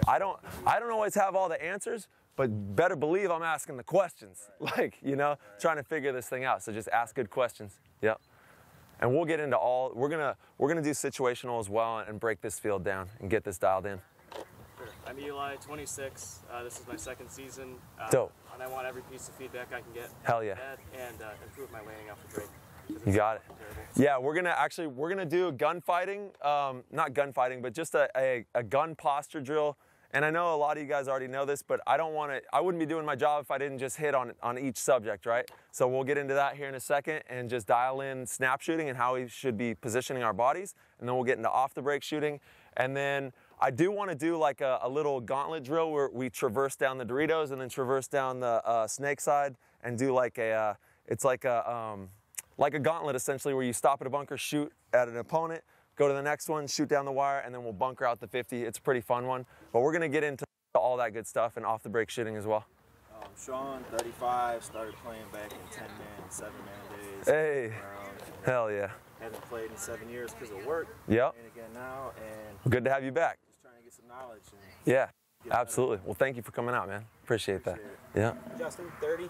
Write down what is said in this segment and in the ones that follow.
I don't always have all the answers, but better believe I'm asking the questions. Like, you know, trying to figure this thing out. So just ask good questions. Yep. And we'll get into all, we're gonna do situational as well and break this field down and get this dialed in. I'm Eli, 26. This is my second season. Dope. And I want every piece of feedback I can get. Hell yeah. And improve my landing off the break. You got it. Yeah, we're gonna do gunfighting, not gunfighting, but just a gun posture drill. And I know a lot of you guys already know this, but I wouldn't be doing my job if I didn't just hit on each subject, right? So we'll get into that here in a second and just dial in snap shooting and how we should be positioning our bodies. And then we'll get into off the break shooting. And then I do want to do like a little gauntlet drill where we traverse down the Doritos and then traverse down the snake side and do like it's like a gauntlet essentially, where you stop at a bunker, shoot at an opponent, go to the next one, shoot down the wire, and then we'll bunker out the 50. It's a pretty fun one. But we're going to get into all that good stuff and off the break shooting as well. Sean, 35, started playing back in 10-man, 7-man days. Hey, hell yeah. Haven't played in 7 years because of work. Yep. And again now, and good to have you back. Just trying to get some knowledge. And yeah, absolutely. Well, thank you for coming out, man. Appreciate that. Yeah. Justin, 30.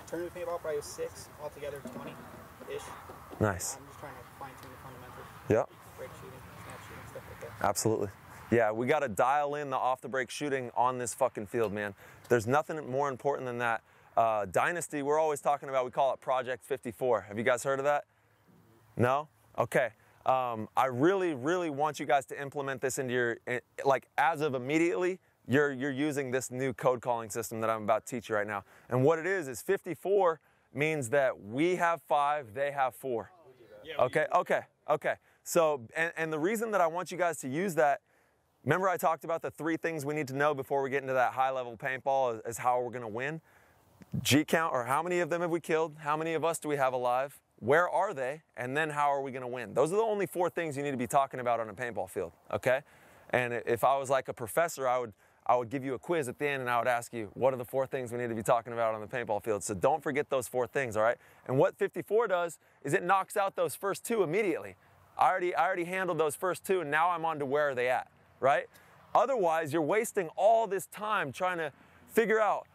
Tournament paintball, probably 6, altogether 20-ish. Nice. I'm just trying to fine-tune the fundamentals. Yep. Break shooting, snap shooting, stuff like that. Absolutely. Yeah, we got to dial in the off-the-break shooting on this fucking field, man. There's nothing more important than that. Dynasty, we're always talking about, we call it Project 54. Have you guys heard of that? No? Okay. I really, really want you guys to implement this into your, like, as of immediately, you're using this new code calling system that I'm about to teach you right now. And what it is 54 means that we have 5, they have 4. Okay. So, and the reason that I want you guys to use that, remember I talked about the 3 things we need to know before we get into that high level paintball is how we're gonna win. G count, or how many of them have we killed? How many of us do we have alive? Where are they? And then how are we gonna win? Those are the only 4 things you need to be talking about on a paintball field, okay? And if I was like a professor, I would give you a quiz at the end and I would ask you, what are the 4 things we need to be talking about on the paintball field? So don't forget those 4 things, all right? And what 54 does is it knocks out those first 2 immediately. I already handled those first 2 and now I'm on to where are they at, right? Otherwise, you're wasting all this time trying to figure out,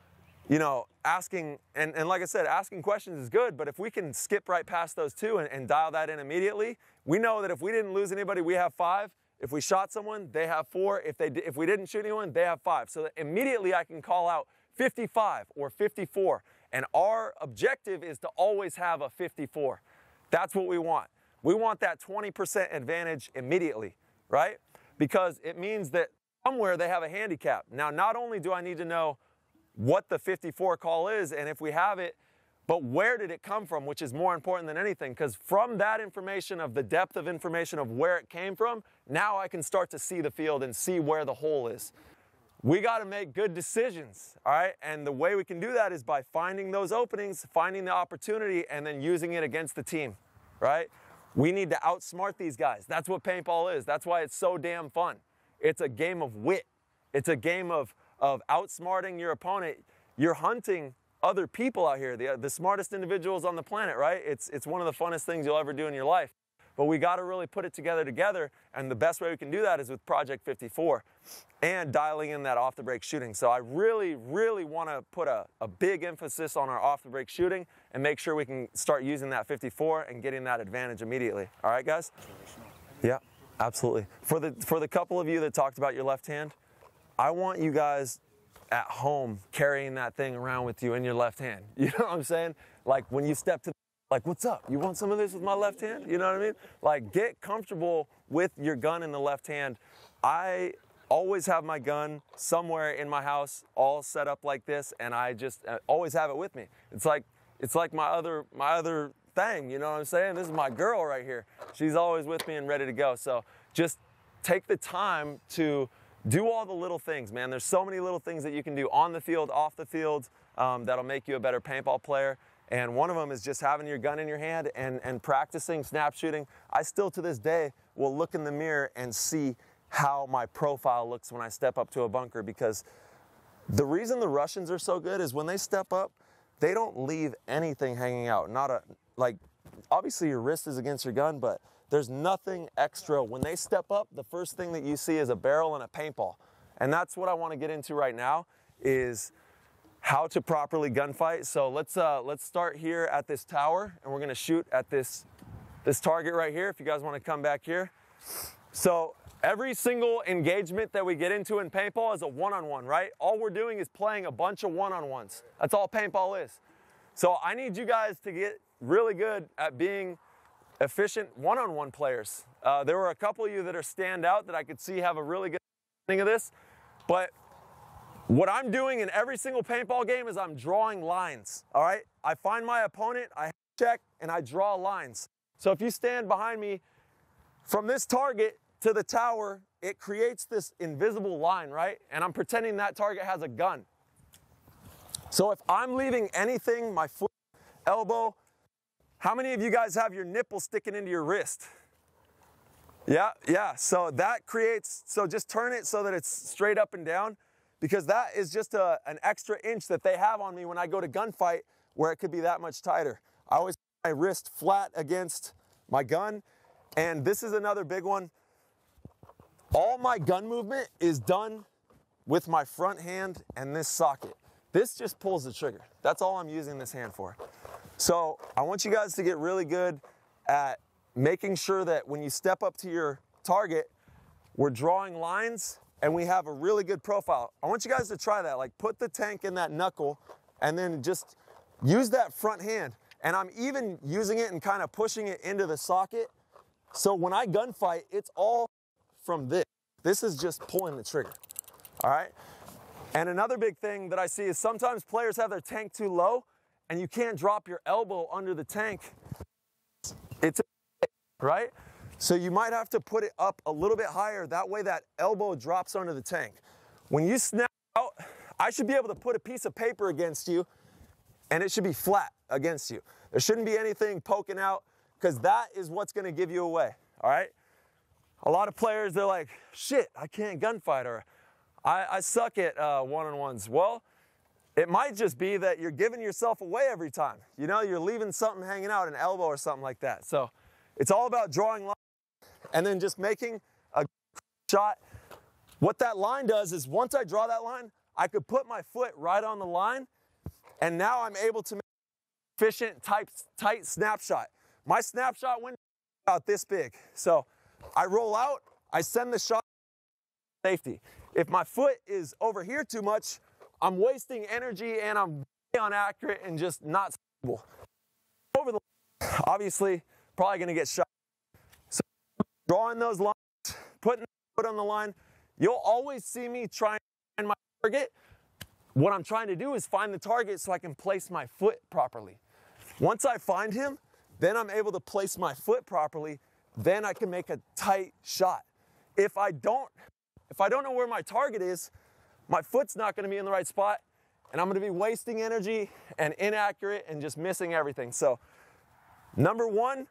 you know, asking, and like I said, asking questions is good, but if we can skip right past those 2 and dial that in immediately, we know that if we didn't lose anybody, we have 5. If we shot someone, they have 4. If we didn't shoot anyone, they have 5. So that immediately I can call out 55 or 54. And our objective is to always have a 54. That's what we want. We want that 20% advantage immediately, right? Because it means that somewhere they have a handicap. Now, not only do I need to know what the 54 call is and if we have it, but where did it come from, which is more important than anything, because from that information, of the depth of information of where it came from, now I can start to see the field and see where the hole is. We got to make good decisions, all right? And the way we can do that is by finding those openings, finding the opportunity, and then using it against the team, right? We need to outsmart these guys. That's what paintball is. That's why it's so damn fun. It's a game of wit. It's a game of outsmarting your opponent. You're hunting other people out here, the smartest individuals on the planet, right? It's one of the funnest things you'll ever do in your life. But we got to really put it together, and the best way we can do that is with Project 54 and dialing in that off-the-break shooting. So I really, really want to put a big emphasis on our off-the-break shooting and make sure we can start using that 54 and getting that advantage immediately. All right, guys? Yeah, absolutely. For the couple of you that talked about your left hand, I want you guys at home carrying that thing around with you in your left hand. You know what I'm saying? Like when you step to, like, what's up? You want some of this with my left hand? You know what I mean? Like, get comfortable with your gun in the left hand. I always have my gun somewhere in my house all set up like this, and I just always have it with me. It's like my other thing, you know what I'm saying? This is my girl right here. She's always with me and ready to go. So just take the time to do all the little things, man. There's so many little things that you can do on the field, off the field, that'll make you a better paintball player. And one of them is just having your gun in your hand and practicing snap shooting. I still to this day will look in the mirror and see how my profile looks when I step up to a bunker, because the reason the Russians are so good is when they step up, they don't leave anything hanging out. Like, obviously your wrist is against your gun, but there's nothing extra. When they step up, the first thing that you see is a barrel and a paintball. And that's what I want to get into right now, is how to properly gunfight. So let's start here at this tower, and we're going to shoot at this target right here, if you guys want to come back here. So every single engagement that we get into in paintball is a one-on-one, right? All we're doing is playing a bunch of one-on-ones. That's all paintball is. So I need you guys to get really good at being efficient one-on-one players. There were a couple of you that are stand out that I could see have a really good understanding of this, but what I'm doing in every single paintball game is I'm drawing lines, all right? I find my opponent, I check, and I draw lines. So if you stand behind me, from this target to the tower, it creates this invisible line, right? And I'm pretending that target has a gun. So if I'm leaving anything, my foot, elbow, how many of you guys have your nipple sticking into your wrist? Yeah, so that creates, so just turn it so that it's straight up and down, because that is just an extra inch that they have on me when I go to gunfight, where it could be that much tighter. I always put my wrist flat against my gun. And this is another big one. All my gun movement is done with my front hand and this socket. This just pulls the trigger. That's all I'm using this hand for. So I want you guys to get really good at making sure that when you step up to your target, we're drawing lines and we have a really good profile. I want you guys to try that. Like, put the tank in that knuckle and then just use that front hand. And I'm even using it and kind of pushing it into the socket. So when I gunfight, it's all from this. This is just pulling the trigger, all right? And another big thing that I see is sometimes players have their tank too low and you can't drop your elbow under the tank. It's right? So you might have to put it up a little bit higher. That way that elbow drops under the tank. When you snap out, I should be able to put a piece of paper against you and it should be flat against you. There shouldn't be anything poking out, because that is what's going to give you away, all right? A lot of players, they're like, shit, I can't gunfight, or I suck at one-on-ones. Well, it might just be that you're giving yourself away every time. You know, you're leaving something hanging out, an elbow or something like that. So it's all about drawing lines and then just making a shot. What that line does is once I draw that line, I could put my foot right on the line, and now I'm able to make an efficient, tight snapshot. My snapshot window is about this big. So I roll out, I send the shot to safety. If my foot is over here too much, I'm wasting energy and I'm inaccurate and just not stable. Over the line, obviously, probably gonna get shot. So drawing those lines, putting the foot on the line, you'll always see me trying to find my target. What I'm trying to do is find the target so I can place my foot properly. Once I find him, then I'm able to place my foot properly, then I can make a tight shot. If I don't know where my target is, my foot's not gonna be in the right spot, and I'm gonna be wasting energy and inaccurate and just missing everything. So, number one,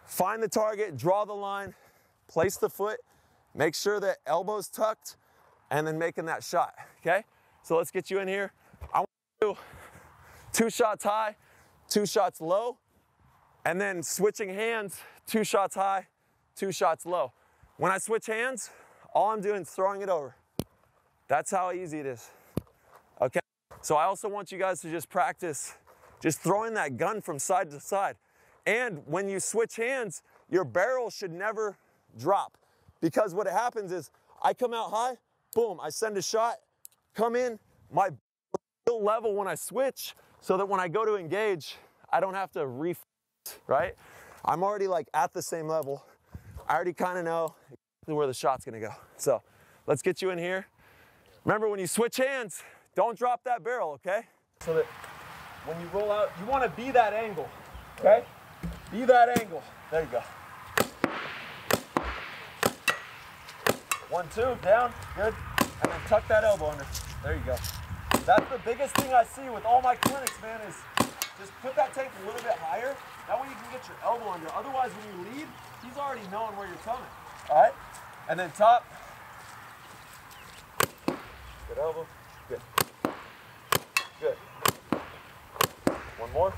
find the target, draw the line, place the foot, make sure that elbow's tucked, and then making that shot, okay? So let's get you in here. I want to do 2 shots high, 2 shots low, and then switching hands, 2 shots high, 2 shots low. When I switch hands, all I'm doing is throwing it over. That's how easy it is, okay? So I also want you guys to just practice just throwing that gun from side to side. And when you switch hands, your barrel should never drop, because what happens is I come out high, boom, I send a shot, come in, my still level when I switch, so that when I go to engage, I don't have to right? I'm already like at the same level. I already kind of know exactly where the shot's gonna go. So let's get you in here. Remember, when you switch hands, don't drop that barrel, okay? So that when you roll out, you wanna be that angle, okay? Be that angle. There you go. 1, 2, down, good. And then tuck that elbow under. There you go. That's the biggest thing I see with all my clinics, man, is just put that tank a little bit higher. That way you can get your elbow under. Otherwise, when you lead, he's already knowing where you're coming. All right? And then top. Good elbow. Good. Good. One more.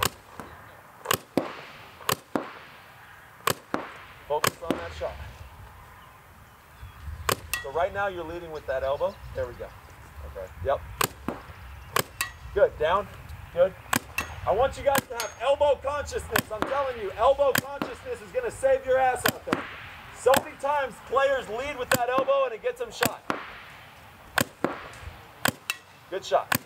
Focus on that shot. So but right now you're leading with that elbow. There we go. Okay. Yep. Good. Down. Good. I want you guys to have elbow consciousness. I'm telling you, elbow consciousness is going to save your ass out there. So many times players lead with that elbow and it gets them shot. Good shot.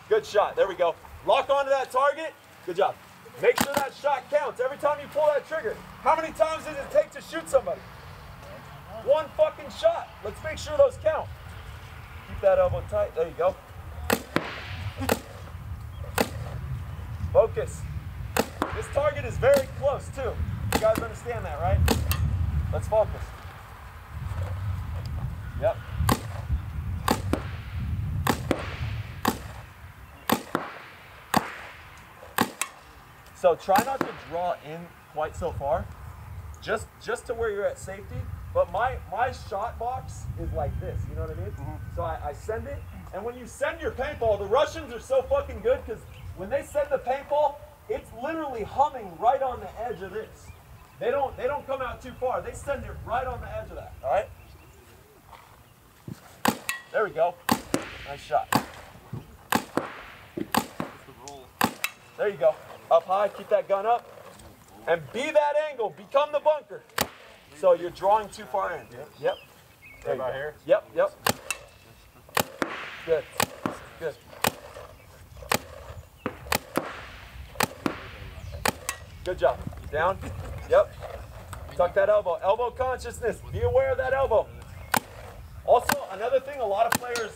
Good shot. There we go. Lock onto that target. Good job. Make sure that shot counts every time you pull that trigger. How many times does it take to shoot somebody? One fucking shot. Let's make sure those count. Keep that elbow tight. There you go. Focus. This target is very close too. You guys understand that, right? Let's focus. Yep. So try not to draw in quite so far, just to where you're at safety. But my shot box is like this, you know what I mean? So I send it, and when you send your paintball, the Russians are so fucking good because when they send the paintball, it's literally humming right on the edge of this. They don't come out too far. They send it right on the edge of that. All right. There we go. Nice shot. There you go. Up high, keep that gun up, and be that angle, become the bunker. So you're drawing too far in. Yep. There you go. Here? Yep. Good. Good. Good job. Down. Yep. Tuck that elbow. Elbow consciousness. Be aware of that elbow. Also, another thing a lot of players,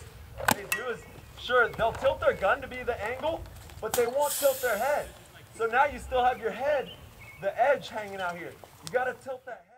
they do is, sure, they'll tilt their gun to be the angle, but they won't tilt their head. So now you still have your head, the edge hanging out here. You got to tilt that head.